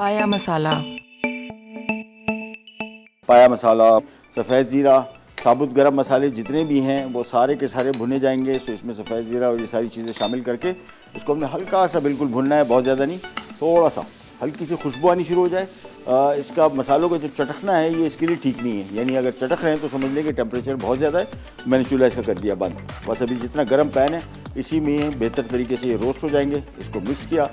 पाया मसाला, पाया मसाला, सफ़ेद ज़ीरा, साबुत गरम मसाले जितने भी हैं वो सारे के सारे भुने जाएंगे। सो इसमें सफ़ेद ज़ीरा और ये सारी चीज़ें शामिल करके इसको हमने हल्का सा बिल्कुल भुनना है, बहुत ज़्यादा नहीं, थोड़ा सा हल्की सी खुशबू आनी शुरू हो जाए। इसका मसालों का जो चटकना है ये इसके लिए ठीक नहीं है, यानी अगर चटक रहे हैं तो समझ लें कि टेम्परेचर बहुत ज़्यादा है। मैंने चूल्हा इसका कर दिया बंद। बस अभी जितना गर्म पैन है इसी में बेहतर तरीके से ये रोस्ट हो जाएंगे। इसको मिक्स किया,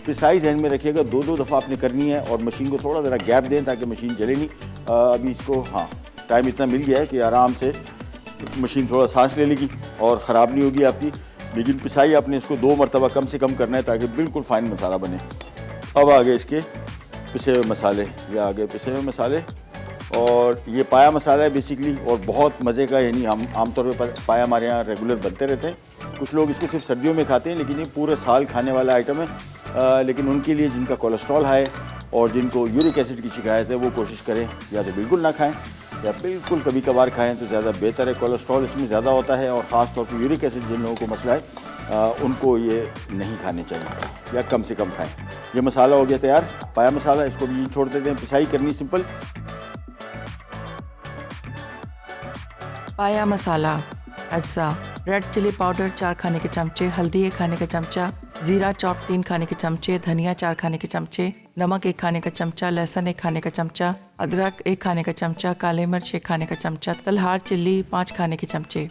फिर साइज़ ध्यान में रखिएगा, दो दो दफ़ा आपने करनी है और मशीन को थोड़ा ज़रा गैप दें ताकि मशीन जले नहीं। अभी इसको हाँ टाइम इतना मिल गया है कि आराम से मशीन थोड़ा सांस ले लेगी और ख़राब नहीं होगी आपकी। लेकिन पिसाई आपने इसको 2 मरतबा कम से कम करना है ताकि बिल्कुल फ़ाइन मसाला बने। अब आगे इसके पिसे हुए मसाले, ये आगे पिसे हुए मसाले, और ये पाया मसाला है बेसिकली और बहुत मज़े का, यानी हम आमतौर पर पाया हमारे यहाँ रेगुलर बनते रहते हैं। कुछ लोग इसको सिर्फ सर्दियों में खाते हैं लेकिन ये पूरे साल खाने वाला आइटम है। लेकिन उनके लिए जिनका कोलेस्ट्रॉल हाई और जिनको यूरिक एसिड की शिकायत है वो कोशिश करें या तो बिल्कुल ना खाएं या बिल्कुल कभी कभार खाएं तो ज़्यादा बेहतर है। कोलेस्ट्रॉल इसमें ज़्यादा होता है और ख़ास तौर पर यूरिक एसिड जिन लोगों को मसला है उनको ये नहीं खाने चाहिए या कम से कम खाएं। ये मसाला हो गया तैयार, पाया मसाला। इसको भी छोड़ देते हैं, पिसाई करनी सिंपल। पाया मसाला अज्जा: रेड चिली पाउडर 4 खाने के चमचे, हल्दी 1 खाने का चमचा, ज़ीरा चॉप 3 खाने के चमचे, धनिया 4 खाने के चमचे, नमक 1 खाने का चमचा, लहसुन 1 खाने का चमचा, अदरक 1 खाने का चमचा, काले मिर्च 1 खाने का चमचा, तलहार चिल्ली 5 खाने के चमचे।